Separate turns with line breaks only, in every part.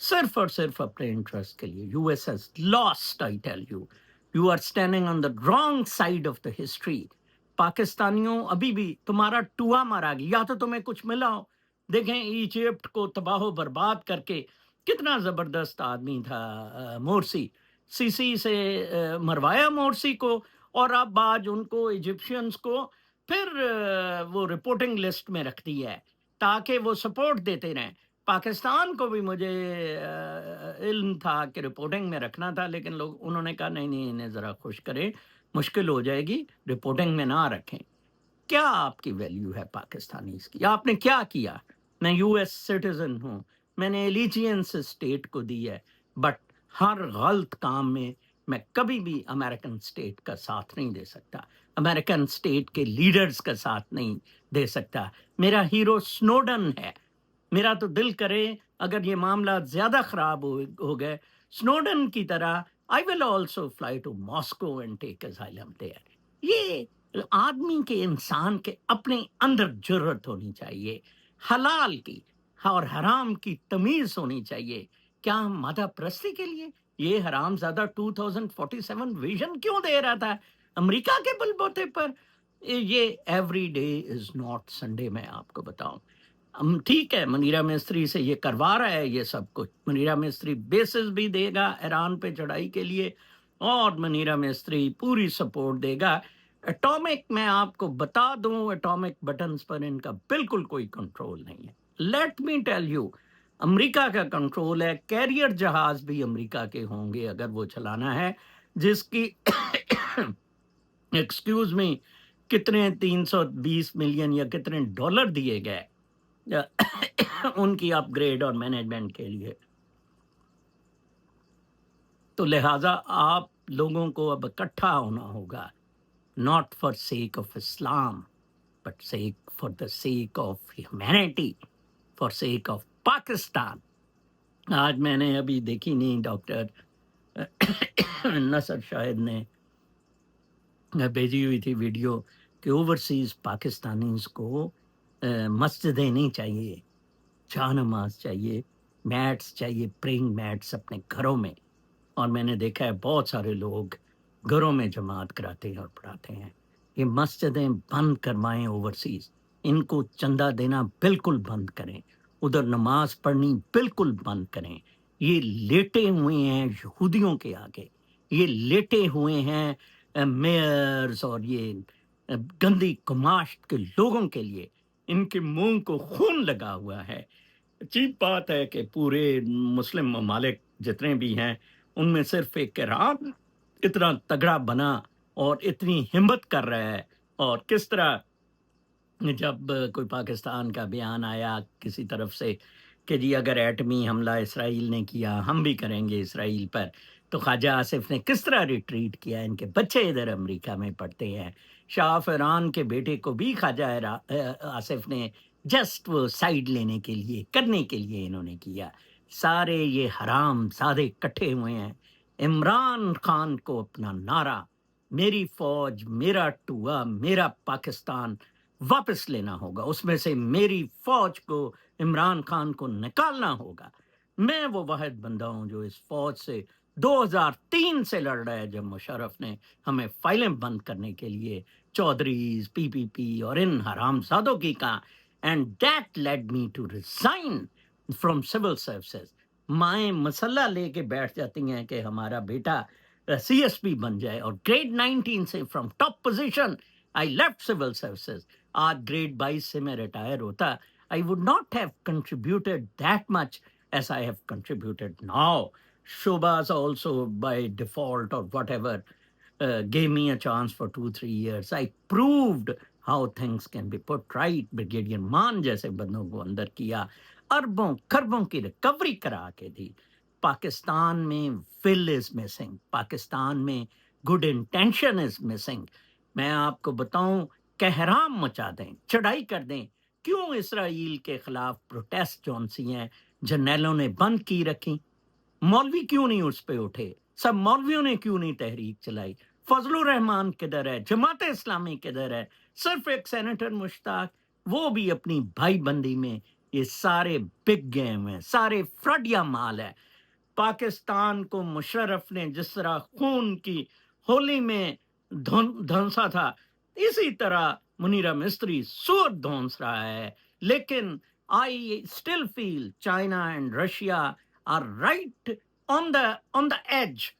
صرف اور صرف اپنے انٹرسٹ کے لیے. U S is last, I tell you. You are standing on the wrong side of the history. پاکستانیوں ابھی بھی تمہارا ٹوا مارا گیا, یا تو تمہیں کچھ ملا ہو. دیکھیں ایجپٹ کو تباہ و برباد کر کے کتنا زبردست آدمی تھا مورسی. سی سے مروایا مورسی کو, اور اب آج ان کو ایجپشینز کو پھر وہ رپورٹنگ لسٹ میں رکھ دی ہے تاکہ وہ سپورٹ دیتے رہیں. پاکستان کو بھی مجھے علم تھا کہ رپورٹنگ میں رکھنا تھا, لیکن لوگ انہوں نے کہا نہیں نہیں, انہیں ذرا خوش کریں, مشکل ہو جائے گی, رپورٹنگ میں نہ رکھیں. کیا آپ کی ویلیو ہے پاکستانیز کی؟ آپ نے کیا کیا؟ میں یو ایس سٹیزن ہوں, میں نے ایلیجینس اسٹیٹ کو دی ہے, بٹ ہر غلط کام میں کبھی بھی امریکن اسٹیٹ کا ساتھ نہیں دے سکتا, امریکن اسٹیٹ کے لیڈرز کا ساتھ نہیں دے سکتا. میرا ہیرو سنوڈن ہے. میرا تو دل کرے اگر یہ معاملات زیادہ خراب ہو گئے, سنوڈن کی طرح I will also fly to Moscow and take asylum there. یہ آدمی کے, انسان کے اپنے اندر جرت ہونی چاہیے, حلال کی اور حرام کی تمیز ہونی چاہیے. کیا ہم مادہ پرستی کے لیے یہ حرام زیادہ 2047 ویژن کیوں دے رہا تھا امریکہ کے بل بوتے پر؟ یہ every day is not Sunday. میں آپ کو بتاؤں, ٹھیک ہے منیرا مستری سے یہ کروا رہا ہے یہ سب کچھ. منیرا مستری بیسز بھی دے گا ایران پہ چڑھائی کے لیے, اور منیرا مستری پوری سپورٹ دے گا. اٹامک, میں آپ کو بتا دوں, اٹامک بٹنز پر ان کا بالکل کوئی کنٹرول نہیں ہے. لیٹ می ٹیل یو, امریکہ کا کنٹرول ہے. کیریئر جہاز بھی امریکہ کے ہوں گے اگر وہ چلانا ہے, جس کی ایکسکیوز می کتنے 320 ملین یا کتنے ڈالر دیے گئے ان کی اپ گریڈ اور مینجمنٹ کے لیے. تو لہٰذا آپ لوگوں کو اب اکٹھا ہونا ہوگا, not for sake of Islam, but for the sake of humanity, for sake of Pakistan. آج میں نے ابھی دیکھی نہیں, ڈاکٹر نصر شاہد نے بھیجی ہوئی تھی ویڈیو کہ اوورسیز پاکستانیز کو مسجدیں نہیں چاہیے, جا نماز چاہیے, میٹس چاہیے, پرینگ میٹس اپنے گھروں میں. اور میں نے دیکھا ہے بہت سارے لوگ گھروں میں جماعت کراتے ہیں اور پڑھاتے ہیں. یہ مسجدیں بند کروائیں اوورسیز, ان کو چندہ دینا بالکل بند کریں, ادھر نماز پڑھنی بالکل بند کریں. یہ لیٹے ہوئے ہیں یہودیوں کے آگے, یہ لیٹے ہوئے ہیں میئرز اور یہ گندی کماشت کے لوگوں کے لیے. ان کے منہ کو خون لگا ہوا ہے. عجیب بات ہے کہ پورے مسلم ممالک جتنے بھی ہیں ان میں صرف ایک ایران اتنا تگڑا بنا اور اتنی ہمت کر رہا ہے. اور کس طرح جب کوئی پاکستان کا بیان آیا کسی طرف سے کہ جی اگر ایٹمی حملہ اسرائیل نے کیا ہم بھی کریں گے اسرائیل پر, تو خواجہ آصف نے کس طرح ریٹریٹ کیا. ان کے بچے ادھر امریکہ میں پڑھتے ہیں. شاہ آف ایران کے بیٹے کو بھی خواجہ آصف نے جسٹ وہ سائڈ لینے کے لیے, کرنے کے لیے انہوں نے کیا. سارے یہ حرام زادے کٹھے ہوئے ہیں. عمران خان کو اپنا نعرہ میری فوج, میرا ٹوا, میرا پاکستان واپس لینا ہوگا. اس میں سے میری فوج کو, عمران خان کو نکالنا ہوگا. میں وہ واحد بندہ ہوں جو اس فوج سے 2003 سے لڑ رہا ہے, جب مشرف نے ہمیں فائلیں بند کرنے کے لیے چودھریز, پی اور ان حرام زادوں کی کہا. And that led me to resign from civil services. مائیں مسلح لے کے بیٹھ جاتی ہیں کہ ہمارا بیٹا سی ایس پی بن جائے, اور گریڈ 19 سے from top position I left civil services. آج گریڈ 22 سے میں ریٹائر ہوتا, I would not have contributed that much as I have contributed now. Shobhas also by default or whatever gave me a chance for 2-3 years. I proved how things can be put right. Brigadier مان جیسے بندوں کو اندر کیا, اربوں خربوں کی recovery کرا کے دی. پاکستان میں will is missing, پاکستان میں good intention is missing. میں آپ کو بتاؤں, کہرام مچا دیں, چڑھائی کر دیں. کیوں اسرائیل کے خلاف پروٹیسٹ جون سی ہیں جرنیلوں نے بند کی رکھی, مولوی کیوں نہیں اس پہ اٹھے؟ سب مولویوں نے کیوں نہیں تحریک چلائی؟ فضل الرحمان کدھر ہے؟ جماعت اسلامی کدھر ہے؟ صرف ایک سینیٹر مشتاق, وہ بھی اپنی بھائی بندی میں یہ سارے بگ گیم ہیں، سارے فراڈ یا مال ہے۔ پاکستان کو مشرف نے جس طرح خون کی ہولی میں دھنسا تھا، اسی طرح منیرہ مستری سور دھونس رہا ہے۔ لیکن I still feel China and Russia are right on the edge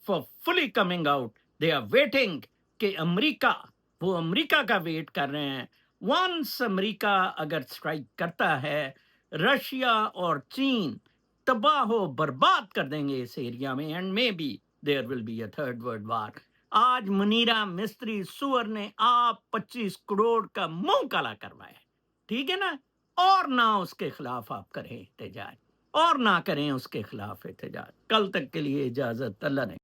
for fully coming out. They are waiting کہ امریکہ، وہ امریکہ کا ویٹ کر رہے ہیں۔ ونس امریکہ اگر اسٹرائک کرتا ہے، رشیا اور چین تباہ و برباد کر دیں گے اس ایریا میں، and maybe there will be a third world war. آج منیرہ مستری سور نے آپ 25 کروڑ کا منہ کالا کروایا، ٹھیک ہے نا؟ اور نہ اس کے خلاف آپ کریں احتجاج، اور نہ کریں اس کے خلاف احتجاج۔ کل تک کے لیے اجازت، اللہ نے